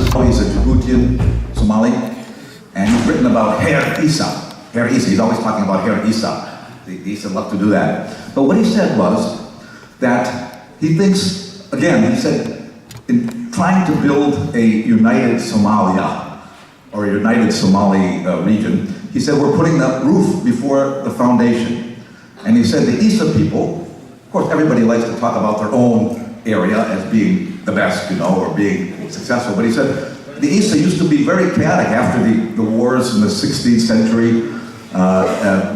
He's a Djiboutian Somali, and he's written about Her Isa. Her Isa, he's always talking about Her Isa. He used to love to do that. But what he said was that he thinks, again, he said, in trying to build a united Somalia, or a united Somali region, he said, we're putting the roof before the foundation. And he said the Isa people, of course everybody likes to talk about their own area as being the best, you know, or being successful, but he said the Isa used to be very chaotic after the wars in the 16th century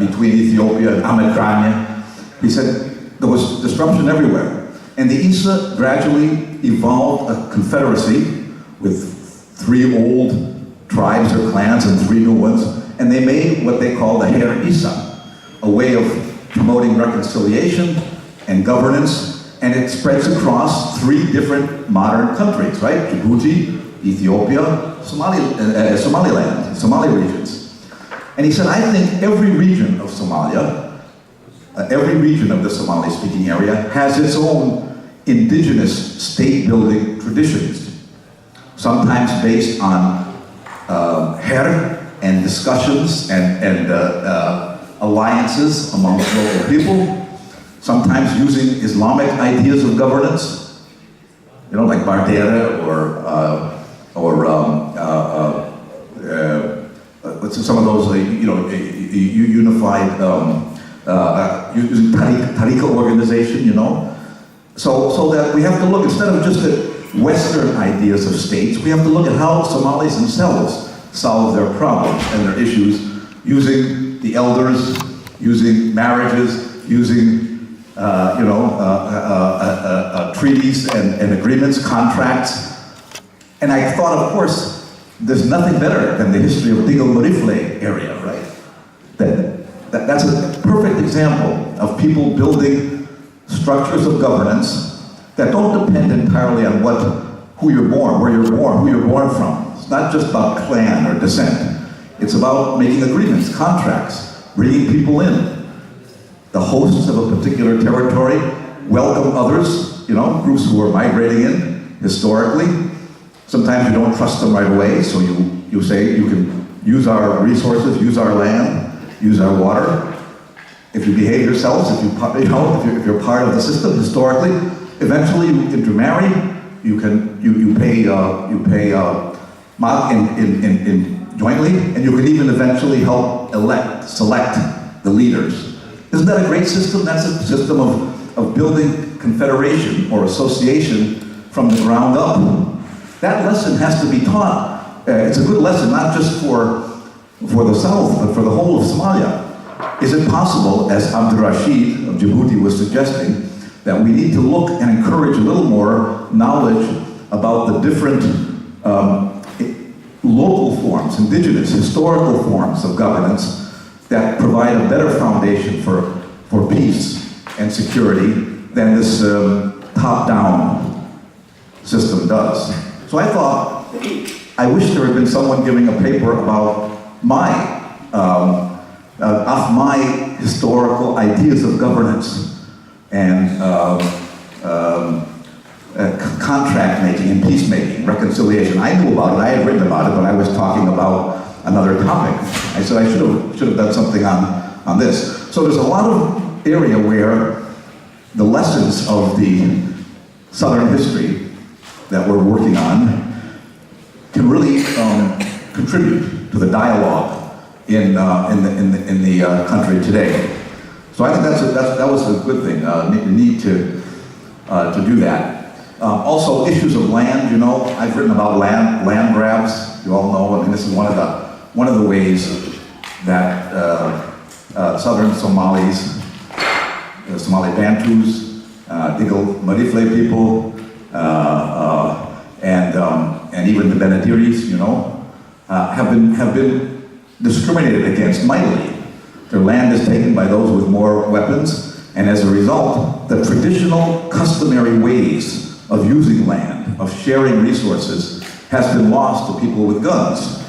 between Ethiopia and Amedranya. He said there was disruption everywhere. And the Isa gradually evolved a confederacy with 3 old tribes or clans and 3 new ones, and they made what they call the Her Isa, a way of promoting reconciliation and governance, and it spreads across 3 different modern countries, right? Djibouti, Ethiopia, Somaliland, Somali regions. And he said, I think every region of Somalia, every region of the Somali-speaking area has its own indigenous state-building traditions, sometimes based on her and discussions and alliances among local people, sometimes using Islamic ideas of governance, you know, like Bardera some of those, you know, unified using tariqa organization, you know. So that we have to look, instead of just at Western ideas of states, we have to look at how Somalis themselves solve their problems and their issues using the elders, using marriages, using treaties and agreements, contracts. And I thought, of course, there's nothing better than the history of Diggle Marifle area, right? That's a perfect example of people building structures of governance that don't depend entirely on who you're born, where you're born, who you're born from. It's not just about clan or descent. It's about making agreements, contracts, bringing people in. The hosts of a particular territory welcome others, you know, groups who are migrating in historically. Sometimes you don't trust them right away, so you say you can use our resources, use our land, use our water. If you behave yourselves, if you're part of the system historically, eventually you intermarry. You pay jointly, and you can even eventually help select the leaders. Isn't that a great system? That's a system of building confederation or association from the ground up. That lesson has to be taught. It's a good lesson, not just for the South, but for the whole of Somalia. Is it possible, as Abdul Rashid of Djibouti was suggesting, that we need to look and encourage a little more knowledge about the different local forms, indigenous, historical forms of governance that provide a better foundation for peace and security than this top-down system does. So I thought, I wish there had been someone giving a paper about my historical ideas of governance and contract making and peacemaking, reconciliation. I knew about it, I had written about it, but I was talking about another topic. I said I should have done something on this. So there's a lot of area where the lessons of the Southern history that we're working on can really contribute to the dialogue in the country today. So I think that was a good thing. Need to do that. Also, issues of land. You know, I've written about land grabs. You all know. I mean, this is one of the ways that Southern Somalis, Somali Bantus, Diggle Marifle people, and even the Benadiris, you know, have been discriminated against mightily. Their land is taken by those with more weapons, and as a result, the traditional customary ways of using land, of sharing resources, has been lost to people with guns.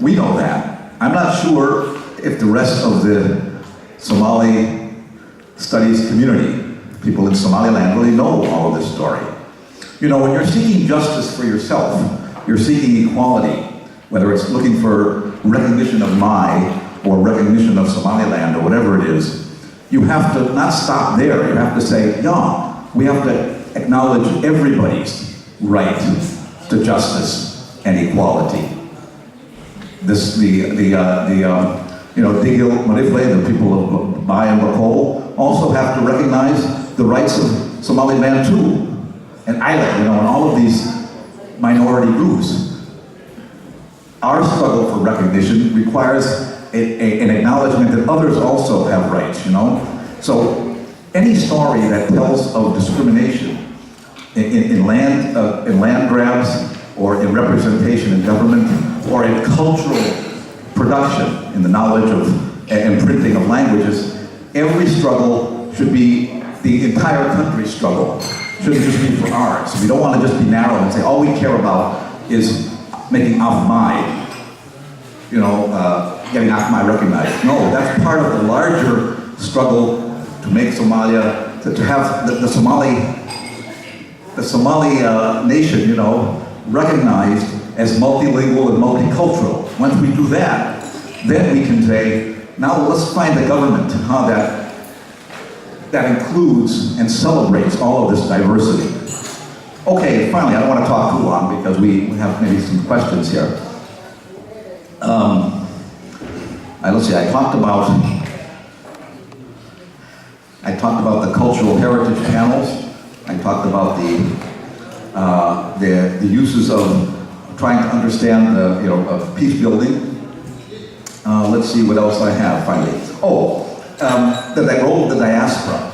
We know that. I'm not sure if the rest of the Somali studies community, people in Somaliland, really know all of this story. You know, when you're seeking justice for yourself, you're seeking equality, whether it's looking for recognition of Mai or recognition of Somaliland or whatever it is, you have to not stop there. You have to say, yeah, we have to acknowledge everybody's right to justice and equality. Digil Marifle, the people of Mai and Bakol, also have to recognize the rights of Somali Bantu and Islet, and all of these minority groups. Our struggle for recognition requires an acknowledgement that others also have rights, So any story that tells of discrimination in land grabs, or in representation in government, or in cultural production, in the knowledge of and printing of languages, every struggle should be the entire country's struggle. Shouldn't just be for ours. We don't want to just be narrow and say all we care about is making Afka Maayga, getting Afka Maayga recognized. No, that's part of the larger struggle to make Somalia, to have the Somali nation, recognized as multilingual and multicultural. Once we do that, then we can say, now let's find a government that includes and celebrates all of this diversity. Okay, finally, I don't want to talk too long because we have maybe some questions here. Let's see, I talked about the cultural heritage channels. I talked about the uses of trying to understand of peace building. Let's see what else I have finally. The role of the diaspora.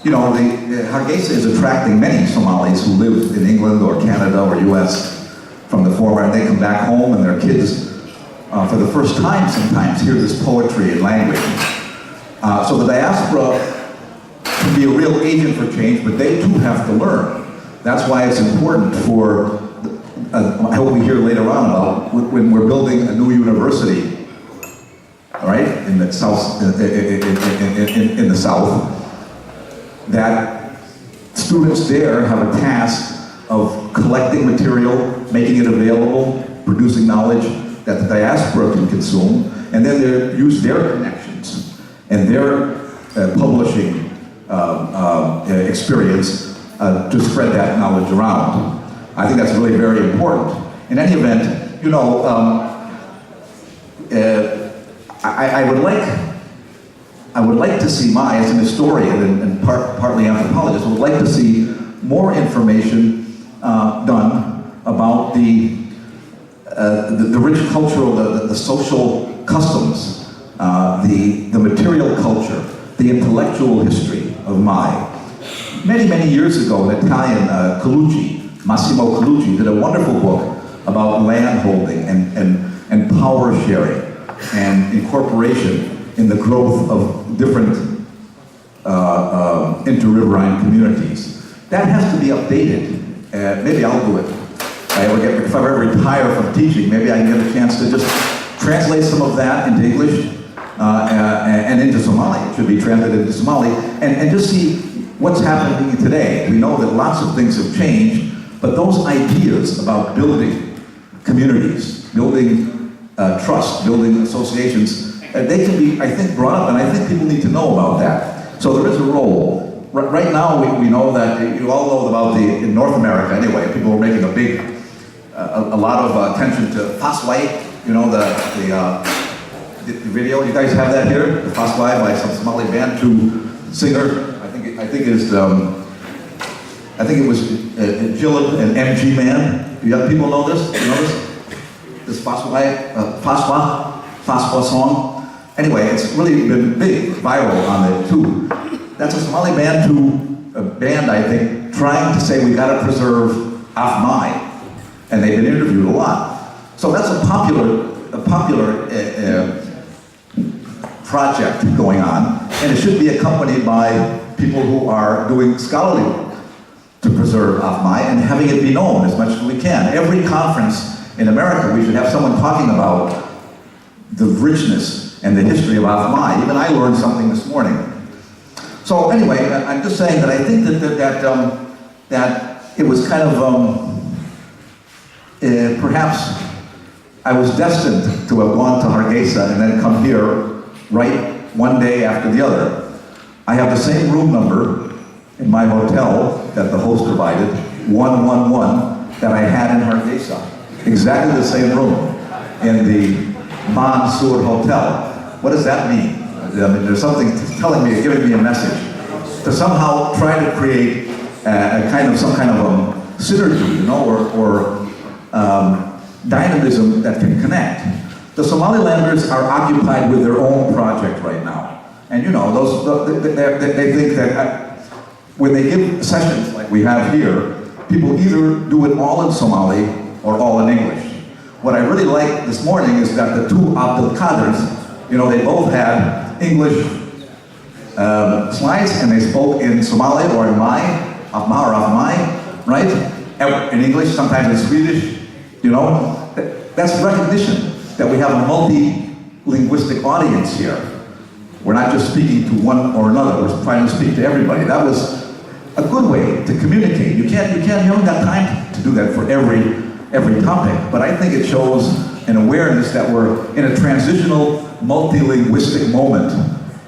Hargeisa is attracting many Somalis who live in England or Canada or US from the former, and they come back home and their kids, for the first time sometimes, hear this poetry and language. So the diaspora can be a real agent for change, but they too have to learn. That's why it's important for, I hope we hear later on about when we're building a new university, all right, in the south, in the south, that students there have a task of collecting material, making it available, producing knowledge that the diaspora can consume, and then they use their connections and their publishing experience to spread that knowledge around. I think that's really very important. In any event, I would like to see Mai, as an historian and partly anthropologist, would like to see more information done about the rich cultural, the social customs, the material culture, the intellectual history of Mai. Many years ago, an Italian, Massimo Colucci, did a wonderful book about land holding and power sharing and incorporation in the growth of different inter-riverine communities. That has to be updated. Maybe I'll do it. If I ever retire from teaching, maybe I can get a chance to just translate some of that into English and into Somali. It should be translated into Somali, and just see what's happening today. We know that lots of things have changed, but those ideas about building communities, building trust, building associations, they can be, I think, brought up, and I think people need to know about that. So there is a role. Right now, we know that, you all know about in North America anyway, people are making a lot of attention to Faswai, the video. You guys have that here? The Faswai by some Somali Bantu singer. I think it was Jillib and MG Man. Do young people know this? You know this Faswa song? Anyway, it's really been big, viral on the tube. That's a Somali band, I think, trying to say we got to preserve Afka Maayga, and they've been interviewed a lot. So that's a popular project going on, and it should be accompanied by people who are doing scholarly work to preserve Afka Maayga and having it be known as much as we can. Every conference in America, we should have someone talking about the richness and the history of Afka Maayga. Even I learned something this morning. So anyway, I'm just saying that I think that it was kind of perhaps I was destined to have gone to Hargeisa and then come here right one day after the other. I have the same room number in my hotel that the host provided, 111, that I had in Hargeisa. Exactly the same room in the Mansour Hotel. What does that mean? I mean, there's something telling me, giving me a message to somehow try to create some kind of synergy, you know, or dynamism that can connect. The Somalilanders are occupied with their own project right now, and you know, they think that when they give sessions like we have here, people either do it all in Somali or all in English. What I really like this morning is that the two Abdul Qadrs, you know, they both had English slides, and they spoke in Somali or in Afmai, right? In English, sometimes in Swedish, you know. That's recognition that we have a multi-linguistic audience here. We're not just speaking to one or another, we're trying to speak to everybody. That was a good way to communicate. You don't have time to do that for every topic, but I think it shows an awareness that we're in a transitional, multi-linguistic moment,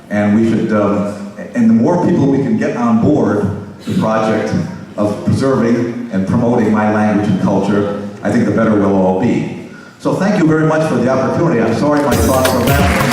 and we should, and the more people we can get on board the project of preserving and promoting my language and culture, I think the better we'll all be. So thank you very much for the opportunity. I'm sorry my thoughts are rambling.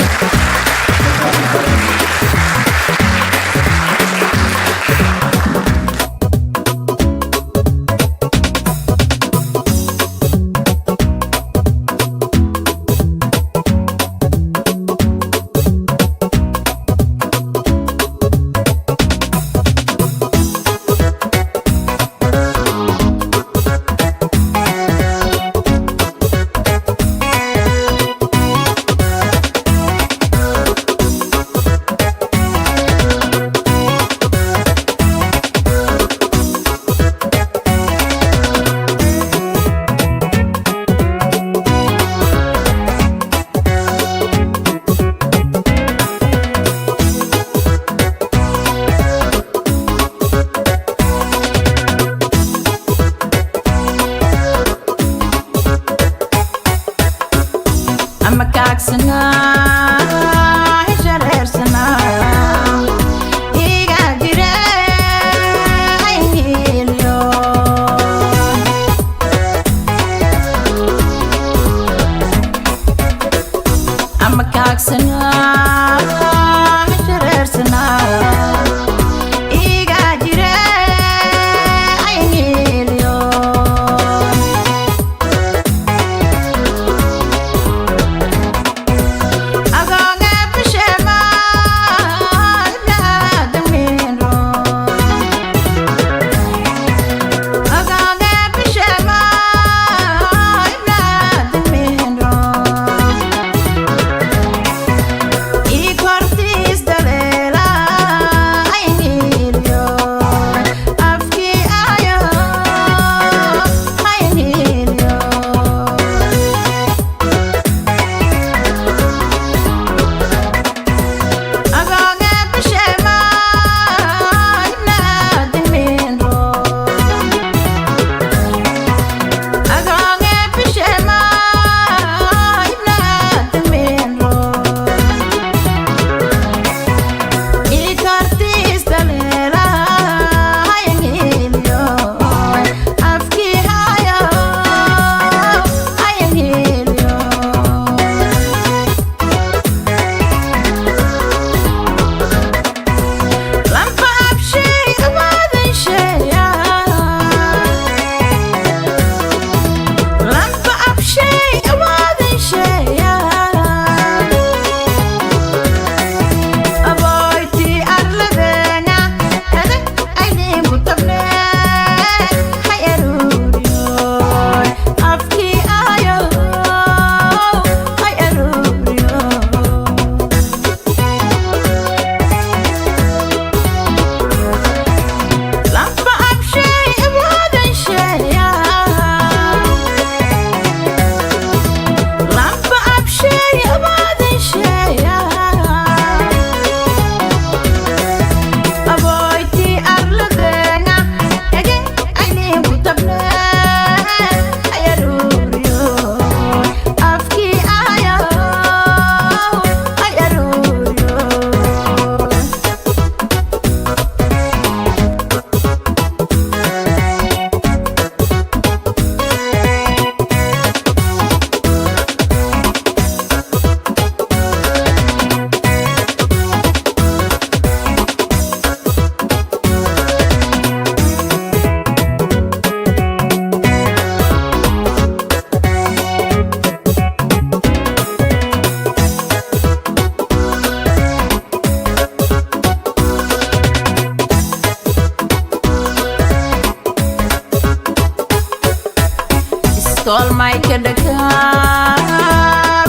Iskol Maayga Daka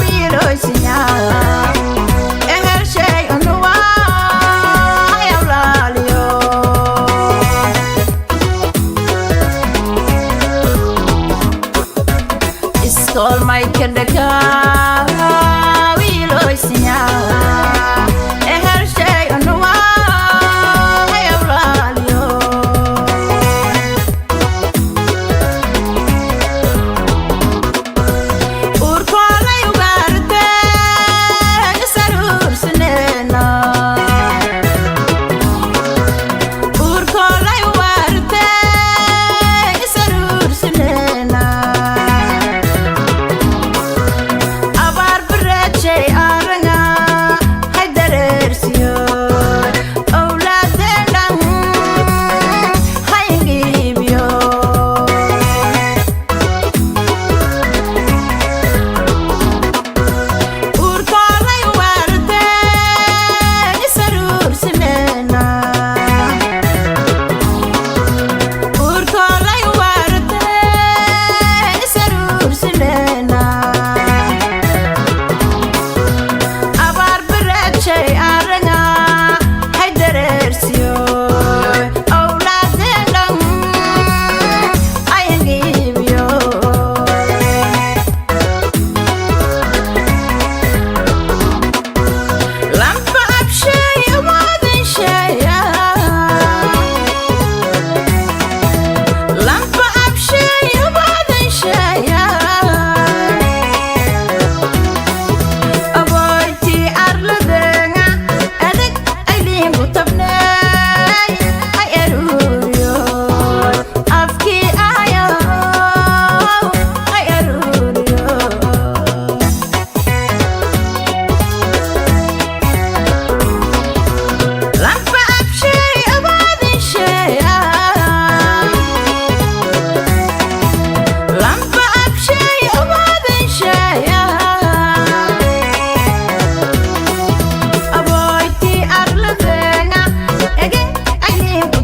Wiiloysinya Eher shay unuwa Yawlaliyo Iskol Maayga Daka Wiiloysinya Eher shay unuwa Yawlaliyo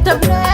the